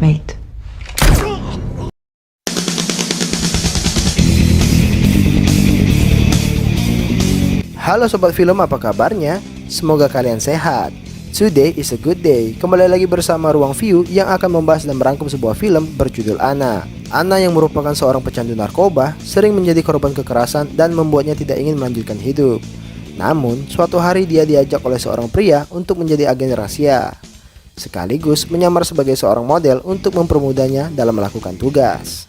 Wait. Halo Sobat Film, apa kabarnya? Semoga kalian sehat. Today is a good day. Kembali lagi bersama Ruang View yang akan membahas dan merangkum sebuah film berjudul Anna. Anna yang merupakan seorang pecandu narkoba, sering menjadi korban kekerasan dan membuatnya tidak ingin melanjutkan hidup. Namun, suatu hari dia diajak oleh seorang pria untuk menjadi agen rahasia, sekaligus menyamar sebagai seorang model untuk mempermudahnya dalam melakukan tugas.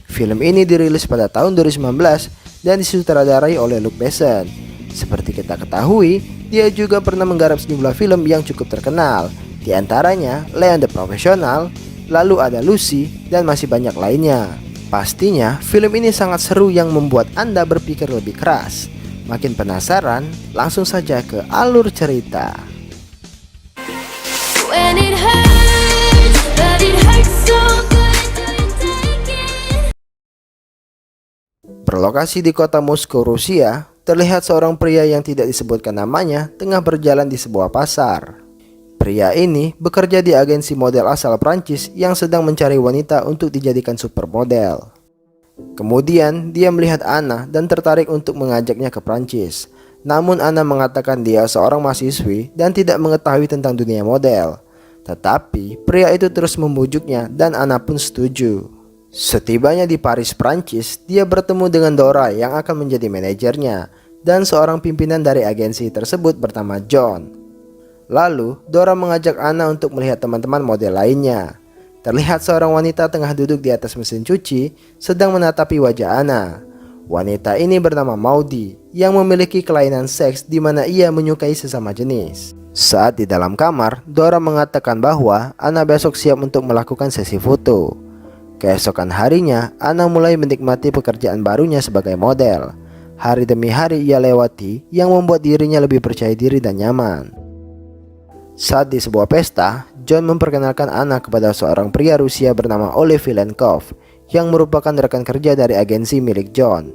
Film ini dirilis pada tahun 2019 dan disutradarai oleh Luc Besson. Seperti kita ketahui, dia juga pernah menggarap sejumlah film yang cukup terkenal, di antaranya Leon the Professional, lalu ada Lucy, dan masih banyak lainnya. Pastinya, film ini sangat seru yang membuat Anda berpikir lebih keras. Makin penasaran? Langsung saja ke alur cerita. When it hurts, but it hurts so good until you take it. Berlokasi di kota Moskow, Rusia, terlihat seorang pria yang tidak disebutkan namanya tengah berjalan di sebuah pasar. Pria ini bekerja di agensi model asal Prancis yang sedang mencari wanita untuk dijadikan supermodel. Kemudian dia melihat Anna dan tertarik untuk mengajaknya ke Prancis. Namun Anna mengatakan dia seorang mahasiswi dan tidak mengetahui tentang dunia model. Tetapi pria itu terus membujuknya dan Anna pun setuju. Setibanya di Paris, Prancis, dia bertemu dengan Dora yang akan menjadi manajernya dan seorang pimpinan dari agensi tersebut bernama John. Lalu Dora mengajak Anna untuk melihat teman-teman model lainnya. Terlihat seorang wanita tengah duduk di atas mesin cuci sedang menatapi wajah Anna. Wanita ini bernama Maudie yang memiliki kelainan seks di mana ia menyukai sesama jenis. Saat di dalam kamar, Dora mengatakan bahwa Anna besok siap untuk melakukan sesi foto. Keesokan harinya, Anna mulai menikmati pekerjaan barunya sebagai model. Hari demi hari ia lewati yang membuat dirinya lebih percaya diri dan nyaman. Saat di sebuah pesta, John memperkenalkan Anna kepada seorang pria Rusia bernama Oleg Vilenkov yang merupakan rekan kerja dari agensi milik John.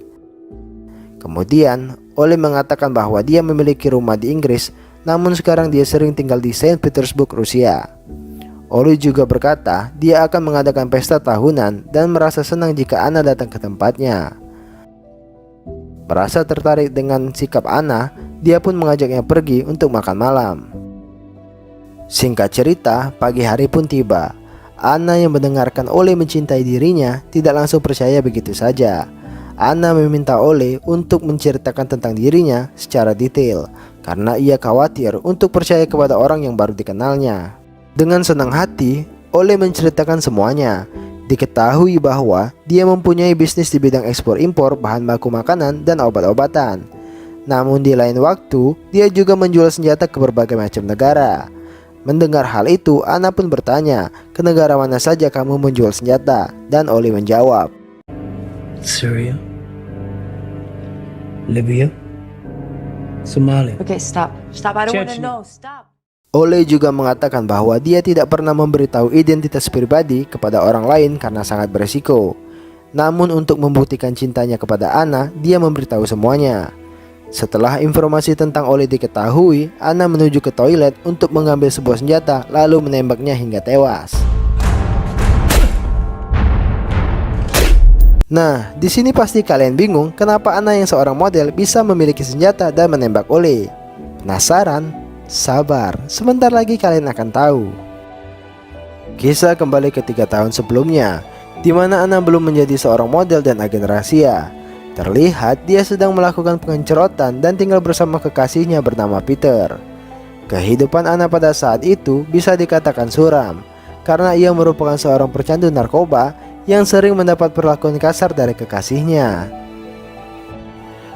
Kemudian, Oleg mengatakan bahwa dia memiliki rumah di Inggris, namun sekarang dia sering tinggal di Saint Petersburg, Rusia. Oleg juga berkata dia akan mengadakan pesta tahunan dan merasa senang jika Anna datang ke tempatnya. Merasa tertarik dengan sikap Anna, dia pun mengajaknya pergi untuk makan malam. Singkat cerita, pagi hari pun tiba. Anna yang mendengarkan Oleg mencintai dirinya tidak langsung percaya begitu saja. Anna meminta Oleg untuk menceritakan tentang dirinya secara detail karena ia khawatir untuk percaya kepada orang yang baru dikenalnya. Dengan senang hati, Oleg menceritakan semuanya. Diketahui bahwa dia mempunyai bisnis di bidang ekspor-impor bahan baku makanan dan obat-obatan. Namun di lain waktu, dia juga menjual senjata ke berbagai macam negara. Mendengar hal itu, Anna pun bertanya, ke negara mana saja kamu menjual senjata? Dan Oleg menjawab, Syria, Libya, Somalia. Okay, stop. Stop. I don't want to Chechnya. know. Stop. Oleg juga mengatakan bahwa dia tidak pernah memberitahu identitas pribadi kepada orang lain karena sangat beresiko. Namun untuk membuktikan cintanya kepada Anna, dia memberitahu semuanya. Setelah informasi tentang Oleg diketahui, Anna menuju ke toilet untuk mengambil sebuah senjata lalu menembaknya hingga tewas. Nah, di sini pasti kalian bingung kenapa Anna yang seorang model bisa memiliki senjata dan menembak Oleg. Penasaran? Sabar, sebentar lagi kalian akan tahu. Kisah kembali ke 3 tahun sebelumnya, di mana Anna belum menjadi seorang model dan agen rahasia. Terlihat dia sedang melakukan pengencerotan dan tinggal bersama kekasihnya bernama Peter. Kehidupan Anna pada saat itu bisa dikatakan suram, karena ia merupakan seorang pecandu narkoba yang sering mendapat perlakuan kasar dari kekasihnya.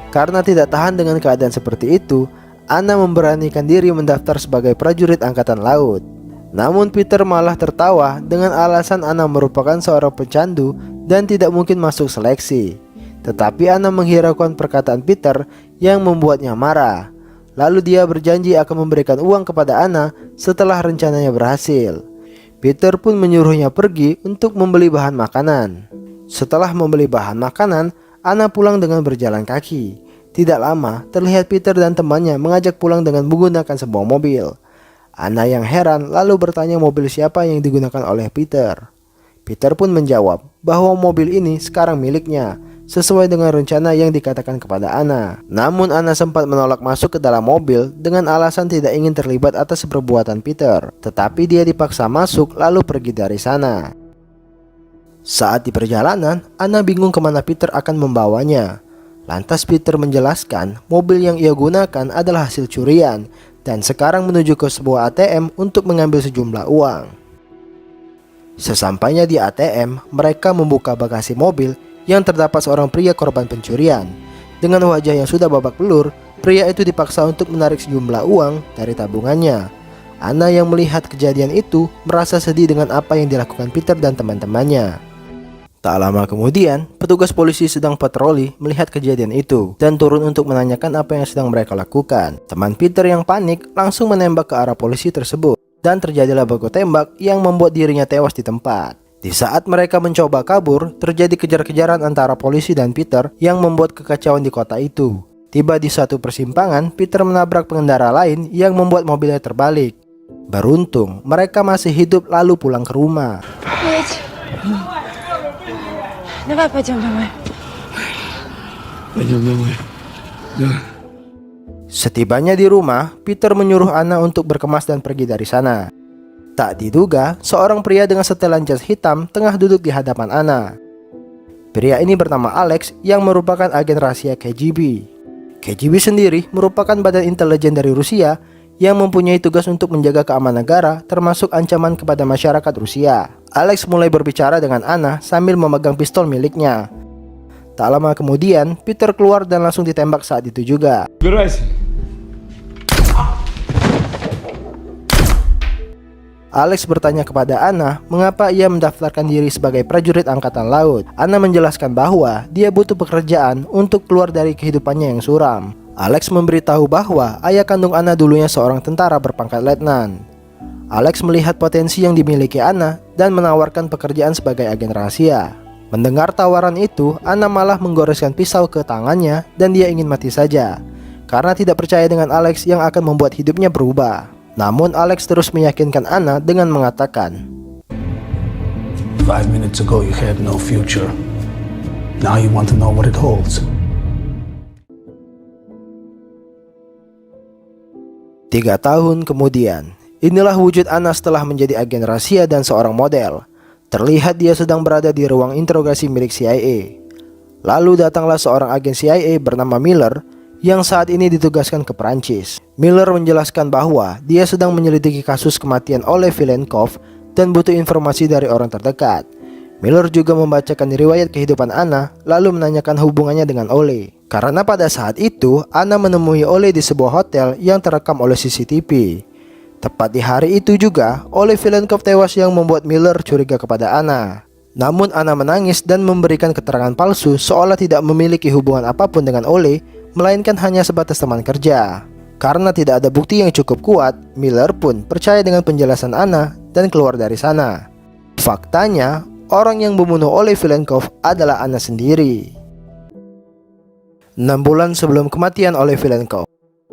Karena tidak tahan dengan keadaan seperti itu, Anna memberanikan diri mendaftar sebagai prajurit angkatan laut. Namun Peter malah tertawa dengan alasan Anna merupakan seorang pecandu dan tidak mungkin masuk seleksi. Tetapi Anna menghiraukan perkataan Peter yang membuatnya marah. Lalu dia berjanji akan memberikan uang kepada Anna setelah rencananya berhasil. Peter pun menyuruhnya pergi untuk membeli bahan makanan. Setelah membeli bahan makanan, Anna pulang dengan berjalan kaki. Tidak lama, terlihat Peter dan temannya mengajak pulang dengan menggunakan sebuah mobil. Anna yang heran lalu bertanya mobil siapa yang digunakan oleh Peter. Peter pun menjawab bahwa mobil ini sekarang miliknya, sesuai dengan rencana yang dikatakan kepada Anna. Namun Anna sempat menolak masuk ke dalam mobil dengan alasan tidak ingin terlibat atas perbuatan Peter. Tetapi dia dipaksa masuk lalu pergi dari sana. Saat di perjalanan, Anna bingung kemana Peter akan membawanya. Lantas Peter menjelaskan mobil yang ia gunakan adalah hasil curian dan sekarang menuju ke sebuah ATM untuk mengambil sejumlah uang. Sesampainya di ATM, mereka membuka bagasi mobil yang terdapat seorang pria korban pencurian. Dengan wajah yang sudah babak belur, pria itu dipaksa untuk menarik sejumlah uang dari tabungannya. Anna yang melihat kejadian itu merasa sedih dengan apa yang dilakukan Peter dan teman-temannya. Tak lama kemudian, petugas polisi sedang patroli melihat kejadian itu dan turun untuk menanyakan apa yang sedang mereka lakukan. Teman Peter yang panik langsung menembak ke arah polisi tersebut dan terjadilah baku tembak yang membuat dirinya tewas di tempat. Di saat mereka mencoba kabur, terjadi kejar-kejaran antara polisi dan Peter yang membuat kekacauan di kota itu. Tiba di suatu persimpangan, Peter menabrak pengendara lain yang membuat mobilnya terbalik. Beruntung, mereka masih hidup lalu pulang ke rumah. Давай пойдем домой. Пойдем домой. Да. Setibanya di rumah, Peter menyuruh Anna untuk berkemas dan pergi dari sana. Tak diduga, seorang pria dengan setelan jas hitam tengah duduk di hadapan Anna. Pria ini bernama Alex yang merupakan agen rahasia KGB. KGB sendiri merupakan badan intelijen dari Rusia yang mempunyai tugas untuk menjaga keamanan negara termasuk ancaman kepada masyarakat Rusia. Alex mulai berbicara dengan Anna sambil memegang pistol miliknya. Tak lama kemudian, Peter keluar dan langsung ditembak saat itu juga. Alex bertanya kepada Anna mengapa ia mendaftarkan diri sebagai prajurit angkatan laut. Anna menjelaskan bahwa dia butuh pekerjaan untuk keluar dari kehidupannya yang suram. Alex memberitahu bahwa ayah kandung Anna dulunya seorang tentara berpangkat letnan. Alex melihat potensi yang dimiliki Anna dan menawarkan pekerjaan sebagai agen rahasia. Mendengar tawaran itu, Anna malah menggoreskan pisau ke tangannya dan dia ingin mati saja karena tidak percaya dengan Alex yang akan membuat hidupnya berubah. Namun Alex terus meyakinkan Anna dengan mengatakan, 5 minutes ago you had no future. Now you want to know what it holds. 3 tahun kemudian, inilah wujud Anna setelah menjadi agen rahasia dan seorang model. Terlihat dia sedang berada di ruang interogasi milik CIA. Lalu datanglah seorang agen CIA bernama Miller yang saat ini ditugaskan ke Perancis. Miller menjelaskan bahwa dia sedang menyelidiki kasus kematian Oleg Vilenkov dan butuh informasi dari orang terdekat. Miller juga membacakan riwayat kehidupan Anna lalu menanyakan hubungannya dengan Oleg. Karena pada saat itu, Anna menemui Oleg di sebuah hotel yang terekam oleh CCTV. Tepat di hari itu juga, Oleg Vilenkov tewas yang membuat Miller curiga kepada Anna. Namun Anna menangis dan memberikan keterangan palsu seolah tidak memiliki hubungan apapun dengan Oleg, melainkan hanya sebatas teman kerja. Karena tidak ada bukti yang cukup kuat, Miller pun percaya dengan penjelasan Anna dan keluar dari sana. Faktanya, orang yang membunuh Oleg Vilenkov adalah Anna sendiri. 6 bulan sebelum kematian Oleg Vilenkov,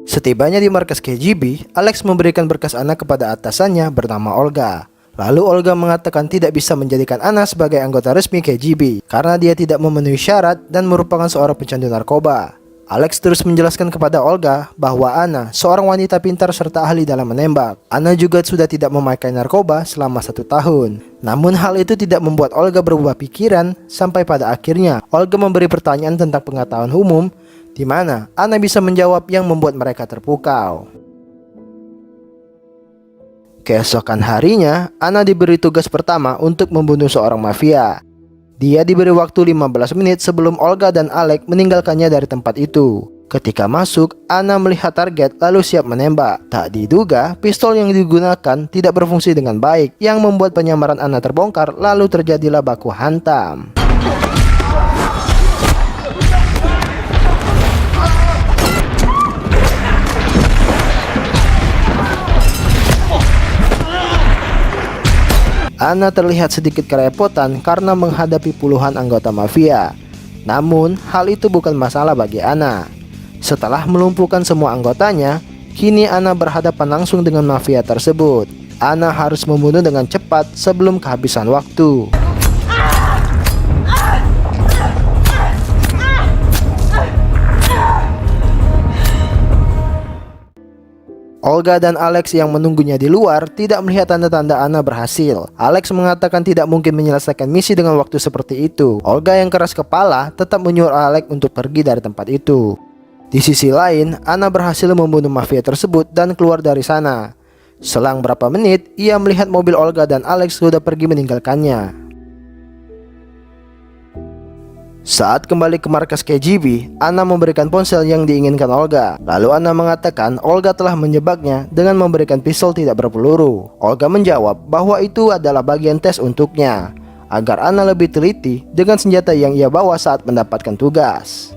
setibanya di markas KGB, Alex memberikan berkas Anna kepada atasannya bernama Olga. Lalu Olga mengatakan tidak bisa menjadikan Anna sebagai anggota resmi KGB karena dia tidak memenuhi syarat dan merupakan seorang pecandu narkoba. Alex terus menjelaskan kepada Olga bahwa Anna seorang wanita pintar serta ahli dalam menembak. Anna juga sudah tidak memakai narkoba selama 1 tahun. Namun hal itu tidak membuat Olga berubah pikiran sampai pada akhirnya Olga memberi pertanyaan tentang pengetahuan umum di mana Anna bisa menjawab yang membuat mereka terpukau. Keesokan harinya, Anna diberi tugas pertama untuk membunuh seorang mafia. Dia diberi waktu 15 menit sebelum Olga dan Alex meninggalkannya dari tempat itu. Ketika masuk, Anna melihat target lalu siap menembak. Tak diduga, pistol yang digunakan tidak berfungsi dengan baik, yang membuat penyamaran Anna terbongkar lalu terjadilah baku hantam. Anna terlihat sedikit kerepotan karena menghadapi puluhan anggota mafia. Namun, hal itu bukan masalah bagi Anna. Setelah melumpuhkan semua anggotanya, Kini Anna berhadapan langsung dengan mafia tersebut. Anna harus membunuh dengan cepat sebelum kehabisan waktu. Olga dan Alex yang menunggunya di luar tidak melihat tanda-tanda Anna berhasil. Alex mengatakan tidak mungkin menyelesaikan misi dengan waktu seperti itu. Olga yang keras kepala tetap menyuruh Alex untuk pergi dari tempat itu. Di sisi lain, Anna berhasil membunuh mafia tersebut dan keluar dari sana. Selang berapa menit, ia melihat mobil Olga dan Alex sudah pergi meninggalkannya. Saat kembali ke markas KGB, Anna memberikan ponsel yang diinginkan Olga. Lalu Anna mengatakan Olga telah menjebaknya dengan memberikan pistol tidak berpeluru. Olga menjawab bahwa itu adalah bagian tes untuknya, agar Anna lebih teliti dengan senjata yang ia bawa saat mendapatkan tugas.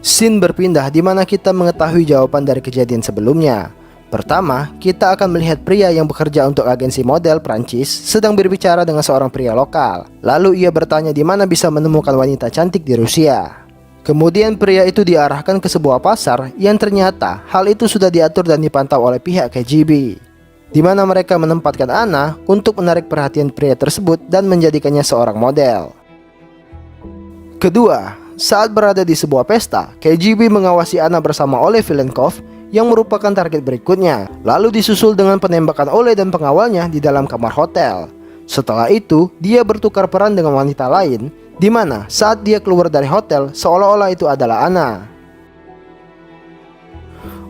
Scene berpindah di mana kita mengetahui jawaban dari kejadian sebelumnya. Pertama, kita akan melihat pria yang bekerja untuk agensi model Prancis sedang berbicara dengan seorang pria lokal. Lalu ia bertanya di mana bisa menemukan wanita cantik di Rusia. Kemudian pria itu diarahkan ke sebuah pasar yang ternyata hal itu sudah diatur dan dipantau oleh pihak KGB, di mana mereka menempatkan Anna untuk menarik perhatian pria tersebut dan menjadikannya seorang model. Kedua, saat berada di sebuah pesta, KGB mengawasi Anna bersama Oleg Vilenkov yang merupakan target berikutnya, lalu disusul dengan penembakan Oleg dan pengawalnya di dalam kamar hotel. Setelah itu, dia bertukar peran dengan wanita lain, di mana saat dia keluar dari hotel, seolah-olah itu adalah Anna.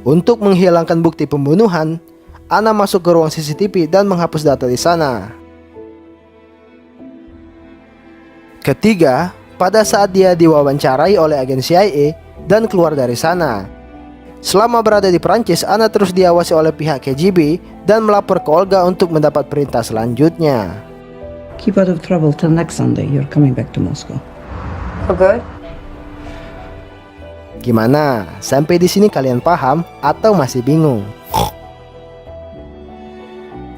Untuk menghilangkan bukti pembunuhan, Anna masuk ke ruang CCTV dan menghapus data di sana. Ketiga, pada saat dia diwawancarai oleh agen CIA dan keluar dari sana. Selama berada di Prancis, Anna terus diawasi oleh pihak KGB dan melapor ke Olga untuk mendapat perintah selanjutnya. Keep out of trouble till next Sunday. You're coming back to Moscow. For good? Gimana? Sampai di sini kalian paham atau masih bingung?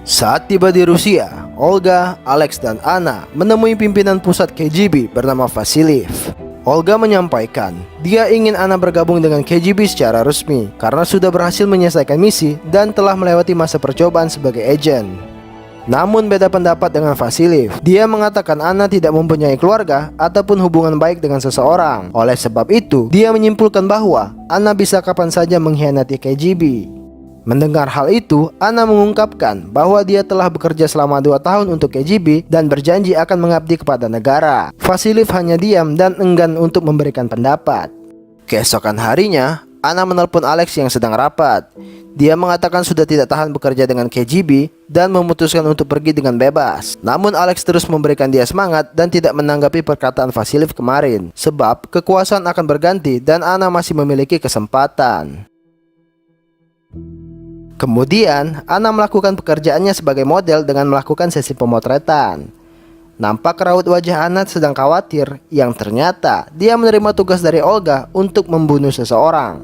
Saat tiba di Rusia, Olga, Alex, dan Anna menemui pimpinan pusat KGB bernama Vasiliev. Olga menyampaikan dia ingin Anna bergabung dengan KGB secara resmi karena sudah berhasil menyelesaikan misi dan telah melewati masa percobaan sebagai agen. Namun beda pendapat dengan Vasiliev. Dia mengatakan Anna tidak mempunyai keluarga ataupun hubungan baik dengan seseorang. Oleh sebab itu, dia menyimpulkan bahwa Anna bisa kapan saja mengkhianati KGB. Mendengar hal itu, Anna mengungkapkan bahwa dia telah bekerja selama 2 tahun untuk KGB dan berjanji akan mengabdi kepada negara. Vasiliev hanya diam dan enggan untuk memberikan pendapat. Keesokan harinya, Anna menelpon Alex yang sedang rapat. Dia mengatakan sudah tidak tahan bekerja dengan KGB dan memutuskan untuk pergi dengan bebas. Namun Alex terus memberikan dia semangat dan tidak menanggapi perkataan Vasiliev kemarin, sebab kekuasaan akan berganti dan Anna masih memiliki kesempatan. Kemudian, Anna melakukan pekerjaannya sebagai model dengan melakukan sesi pemotretan. Nampak raut wajah Anna sedang khawatir, yang ternyata dia menerima tugas dari Olga untuk membunuh seseorang.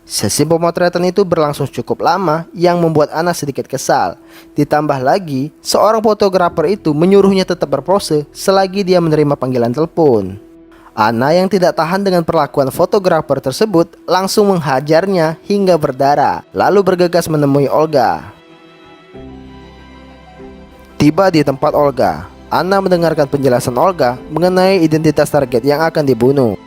Sesi pemotretan itu berlangsung cukup lama, yang membuat Anna sedikit kesal. Ditambah lagi, seorang fotografer itu menyuruhnya tetap berpose selagi dia menerima panggilan telepon. Anna yang tidak tahan dengan perlakuan fotografer tersebut langsung menghajarnya hingga berdarah, lalu bergegas menemui Olga. Tiba di tempat Olga, Anna mendengarkan penjelasan Olga mengenai identitas target yang akan dibunuh.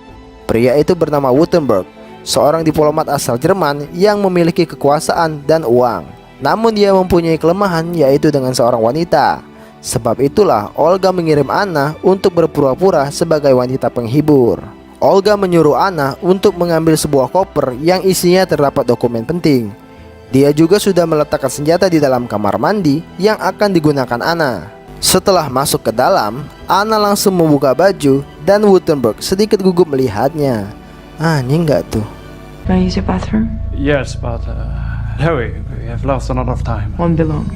Pria itu bernama Württemberg, seorang diplomat asal Jerman yang memiliki kekuasaan dan uang. Namun dia mempunyai kelemahan, yaitu dengan seorang wanita. Sebab itulah Olga mengirim Anna untuk berpura-pura sebagai wanita penghibur. Olga menyuruh Anna untuk mengambil sebuah koper yang isinya terdapat dokumen penting. Dia juga sudah meletakkan senjata di dalam kamar mandi yang akan digunakan Anna. Setelah masuk ke dalam, Anna langsung membuka baju dan Württemberg sedikit gugup melihatnya. Anjing gak tuh? Can I use your bathroom? Yes, but hurry, we have lost a lot of time. Won't be long.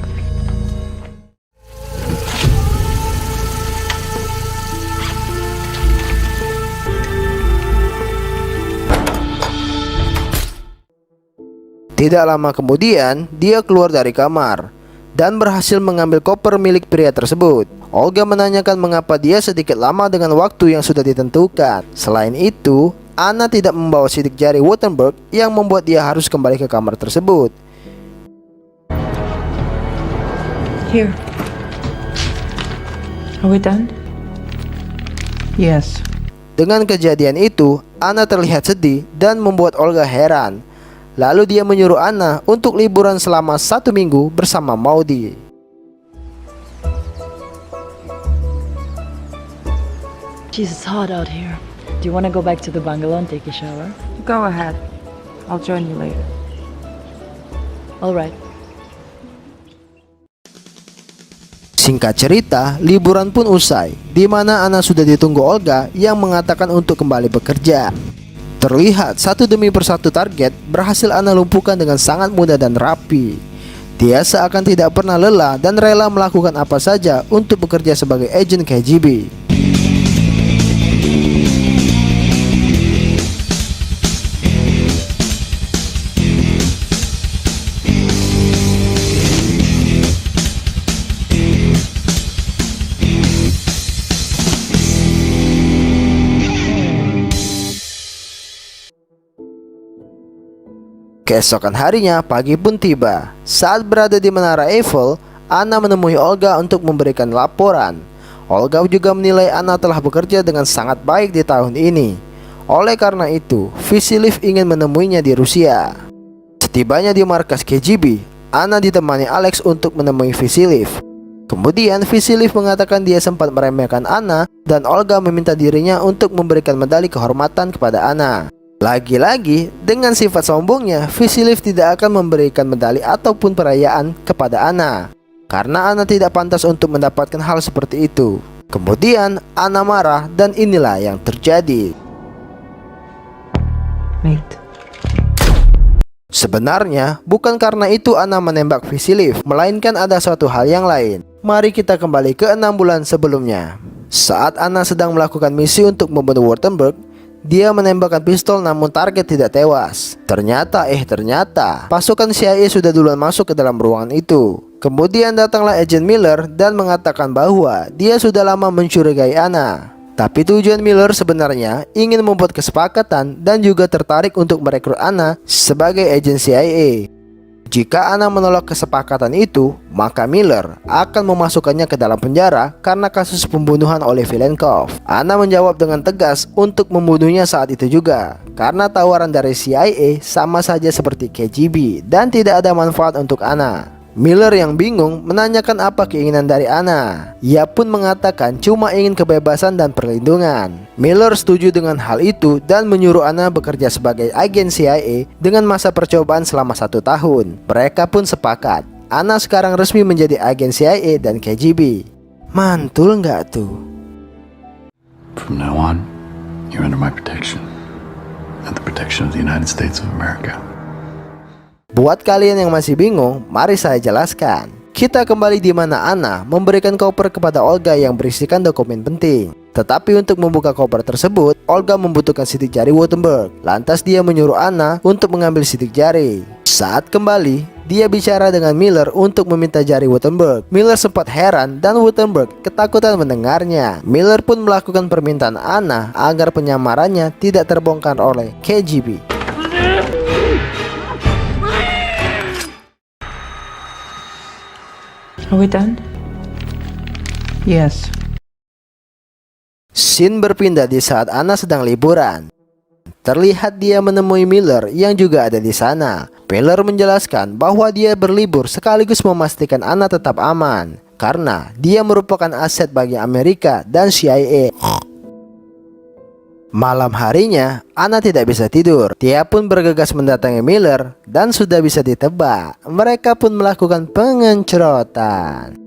Tidak lama kemudian, dia keluar dari kamar dan berhasil mengambil koper milik pria tersebut. Olga menanyakan mengapa dia sedikit lama dengan waktu yang sudah ditentukan. Selain itu, Anna tidak membawa sidik jari Wuttenberg yang membuat dia harus kembali ke kamar tersebut. Here. Are we done? Yes. Dengan kejadian itu, Anna terlihat sedih dan membuat Olga heran. Lalu dia menyuruh Anna untuk liburan selama 1 minggu bersama Maudie. Jesus, it's hot out here. Do you want to go back to the bungalow and take a shower? Go ahead. I'll join you later. All right. Singkat cerita, liburan pun usai, di mana Anna sudah ditunggu Olga yang mengatakan untuk kembali bekerja. Terlihat satu demi persatu target berhasil Anna lumpuhkan dengan sangat mudah dan rapi. Dia seakan tidak pernah lelah dan rela melakukan apa saja untuk bekerja sebagai agen KGB. Keesokan harinya, pagi pun tiba. Saat berada di Menara Eiffel, Anna menemui Olga untuk memberikan laporan. Olga juga menilai Anna telah bekerja dengan sangat baik di tahun ini. Oleh karena itu, Vasiliev ingin menemuinya di Rusia. Setibanya di markas KGB, Anna ditemani Alex untuk menemui Vasiliev. Kemudian Vasiliev mengatakan dia sempat meremehkan Anna dan Olga meminta dirinya untuk memberikan medali kehormatan kepada Anna. Lagi-lagi, dengan sifat sombongnya, Vasiliev tidak akan memberikan medali ataupun perayaan kepada Anna, karena Anna tidak pantas untuk mendapatkan hal seperti itu. Kemudian Anna marah dan inilah yang terjadi. Wait. Sebenarnya, bukan karena itu Anna menembak Vasiliev, melainkan ada suatu hal yang lain. Mari kita kembali ke 6 bulan sebelumnya. Saat Anna sedang melakukan misi untuk membunuh Wurtemberg, dia menembakkan pistol namun target tidak tewas. Ternyata pasukan CIA sudah duluan masuk ke dalam ruangan itu. Kemudian datanglah Agent Miller dan mengatakan bahwa dia sudah lama mencurigai Anna. Tapi tujuan Miller sebenarnya ingin membuat kesepakatan dan juga tertarik untuk merekrut Anna sebagai agen CIA. Jika Anna menolak kesepakatan itu, maka Miller akan memasukkannya ke dalam penjara karena kasus pembunuhan oleh Vilenkov. Anna menjawab dengan tegas untuk membunuhnya saat itu juga, karena tawaran dari CIA sama saja seperti KGB dan tidak ada manfaat untuk Anna. Miller yang bingung menanyakan apa keinginan dari Anna. Ia pun mengatakan cuma ingin kebebasan dan perlindungan. Miller setuju dengan hal itu dan menyuruh Anna bekerja sebagai agen CIA dengan masa percobaan selama 1 tahun. Mereka pun sepakat. Anna sekarang resmi menjadi agen CIA dan KGB. Mantul nggak tuh? From now on, you're under my protection and the protection of the United States of America. Buat kalian yang masih bingung, mari saya jelaskan. Kita kembali di mana Anna memberikan koper kepada Olga yang berisikan dokumen penting. Tetapi untuk membuka koper tersebut, Olga membutuhkan sidik jari Wurtemberg. Lantas dia menyuruh Anna untuk mengambil sidik jari. Saat kembali, dia bicara dengan Miller untuk meminta jari Wurtemberg. Miller sempat heran dan Wurtemberg ketakutan mendengarnya. Miller pun melakukan permintaan Anna agar penyamarannya tidak terbongkar oleh KGB. Are we done? Yes. Scene berpindah di saat Anna sedang liburan. Terlihat dia menemui Miller yang juga ada di sana. Miller menjelaskan bahwa dia berlibur sekaligus memastikan Anna tetap aman, karena dia merupakan aset bagi Amerika dan CIA. Malam harinya, Anna tidak bisa tidur. Dia pun bergegas mendatangi Miller dan sudah bisa ditebak, mereka pun melakukan pengencrotan.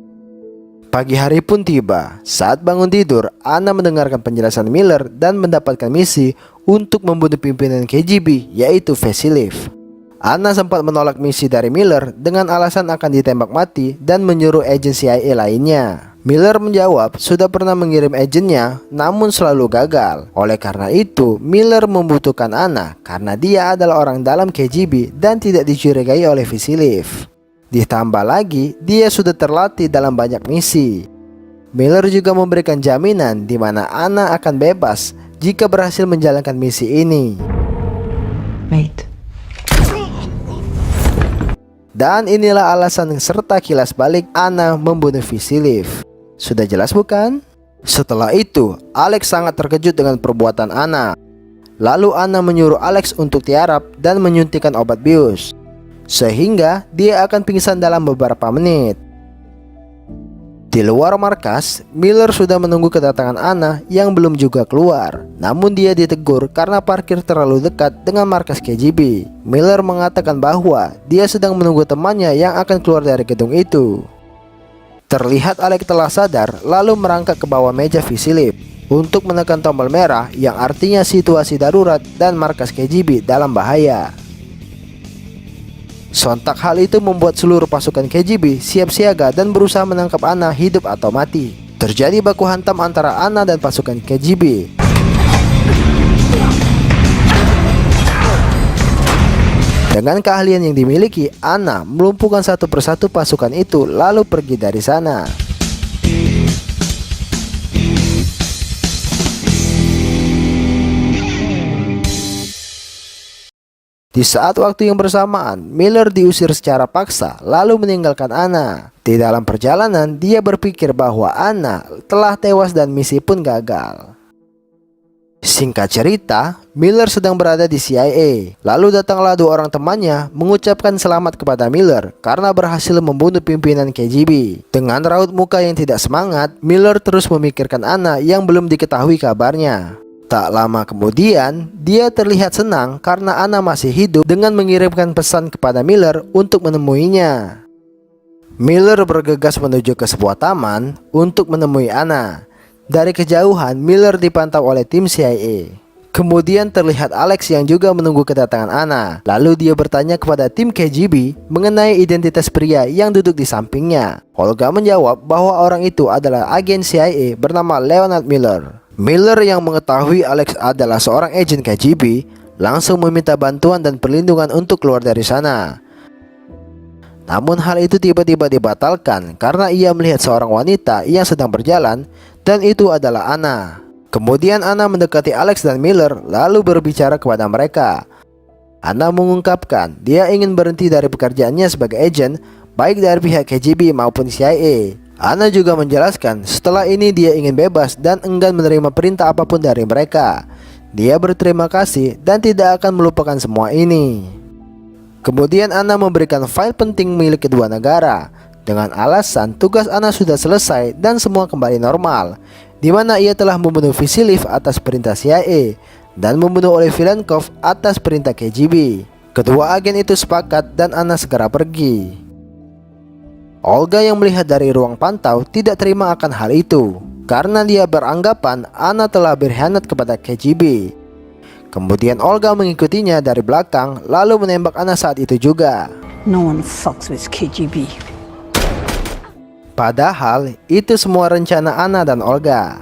Pagi hari pun tiba. Saat bangun tidur, Anna mendengarkan penjelasan Miller dan mendapatkan misi untuk membunuh pimpinan KGB, yaitu Vasiliev. Anna sempat menolak misi dari Miller dengan alasan akan ditembak mati dan menyuruh agen CIA lainnya. Miller menjawab sudah pernah mengirim agennya namun selalu gagal. Oleh karena itu, Miller membutuhkan Anna karena dia adalah orang dalam KGB dan tidak dicurigai oleh Vasiliev. Ditambah lagi, dia sudah terlatih dalam banyak misi. Miller juga memberikan jaminan di mana Anna akan bebas jika berhasil menjalankan misi ini. Wait. Dan inilah alasan serta kilas balik Anna membunuh Vasilev. Sudah jelas bukan? Setelah itu, Alex sangat terkejut dengan perbuatan Anna. Lalu Anna menyuruh Alex untuk tiarap dan menyuntikkan obat bius, sehingga dia akan pingsan dalam beberapa menit. Di luar markas, Miller sudah menunggu kedatangan Anna yang belum juga keluar. Namun dia ditegur karena parkir terlalu dekat dengan markas KGB. Miller mengatakan bahwa dia sedang menunggu temannya yang akan keluar dari gedung itu. Terlihat Alex telah sadar lalu merangkak ke bawah meja Vasilev untuk menekan tombol merah yang artinya situasi darurat dan markas KGB dalam bahaya. Sontak hal itu membuat seluruh pasukan KGB siap siaga dan berusaha menangkap Anna hidup atau mati. Terjadi baku hantam antara Anna dan pasukan KGB. Dengan keahlian yang dimiliki, Anna melumpuhkan satu persatu pasukan itu lalu pergi dari sana. Di saat waktu yang bersamaan, Miller diusir secara paksa lalu meninggalkan Anna. Di dalam perjalanan, dia berpikir bahwa Anna telah tewas dan misi pun gagal. Singkat cerita, Miller sedang berada di CIA. Lalu datanglah dua orang temannya mengucapkan selamat kepada Miller karena berhasil membunuh pimpinan KGB. Dengan raut muka yang tidak semangat, Miller terus memikirkan Anna yang belum diketahui kabarnya. Tak lama kemudian, dia terlihat senang karena Anna masih hidup dengan mengirimkan pesan kepada Miller untuk menemuinya. Miller bergegas menuju ke sebuah taman untuk menemui Anna. Dari kejauhan, Miller dipantau oleh tim CIA. Kemudian terlihat Alex yang juga menunggu kedatangan Anna. Lalu dia bertanya kepada tim KGB mengenai identitas pria yang duduk di sampingnya. Olga menjawab bahwa orang itu adalah agen CIA bernama Leonard Miller. Miller yang mengetahui Alex adalah seorang agen KGB langsung meminta bantuan dan perlindungan untuk keluar dari sana. Namun hal itu tiba-tiba dibatalkan karena ia melihat seorang wanita yang sedang berjalan dan itu adalah Anna. Kemudian Anna mendekati Alex dan Miller lalu berbicara kepada mereka. Anna mengungkapkan dia ingin berhenti dari pekerjaannya sebagai agen baik dari pihak KGB maupun CIA. Anna juga menjelaskan setelah ini dia ingin bebas dan enggan menerima perintah apapun dari mereka. Dia berterima kasih dan tidak akan melupakan semua ini. Kemudian Anna memberikan file penting milik kedua negara dengan alasan tugas Anna sudah selesai dan semua kembali normal, di mana ia telah membunuh Vasilev atas perintah CIA dan membunuh Olivenkov atas perintah KGB. Kedua agen itu sepakat dan Anna segera pergi. Olga yang melihat dari ruang pantau tidak terima akan hal itu karena dia beranggapan Anna telah berkhianat kepada KGB. Kemudian Olga mengikutinya dari belakang lalu menembak Anna saat itu juga. No one fucks with KGB. Padahal itu semua rencana Anna dan Olga.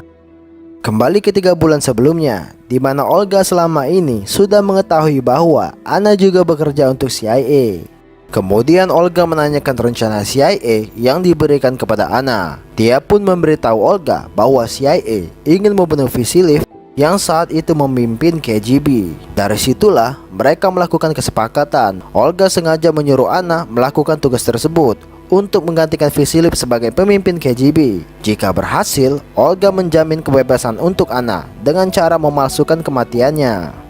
Kembali ke 3 bulan sebelumnya, di mana Olga selama ini sudah mengetahui bahwa Anna juga bekerja untuk CIA. Kemudian Olga menanyakan rencana CIA yang diberikan kepada Anna. Dia pun memberitahu Olga bahwa CIA ingin membunuh Vasilev yang saat itu memimpin KGB. Dari situlah mereka melakukan kesepakatan. Olga sengaja menyuruh Anna melakukan tugas tersebut untuk menggantikan Vasilev sebagai pemimpin KGB. Jika berhasil, Olga menjamin kebebasan untuk Anna dengan cara memalsukan kematiannya.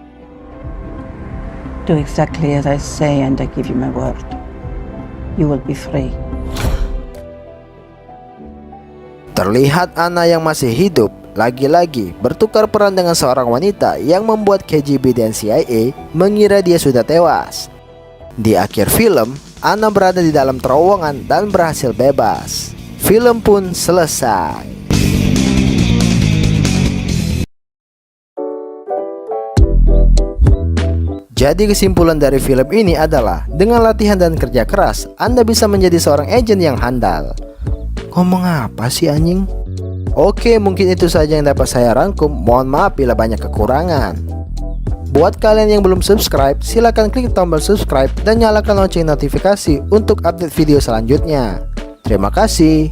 Do exactly as I say and I give you my word. You will be free. Terlihat Anna yang masih hidup lagi-lagi bertukar peran dengan seorang wanita yang membuat KGB dan CIA mengira dia sudah tewas. Di akhir film, Anna berada di dalam terowongan dan berhasil bebas. Film pun selesai. Jadi kesimpulan dari film ini adalah dengan latihan dan kerja keras, Anda bisa menjadi seorang agen yang handal. Ngomong apa sih anjing? Oke, mungkin itu saja yang dapat saya rangkum. Mohon maaf bila banyak kekurangan. Buat kalian yang belum subscribe, silakan klik tombol subscribe dan nyalakan lonceng notifikasi untuk update video selanjutnya. Terima kasih.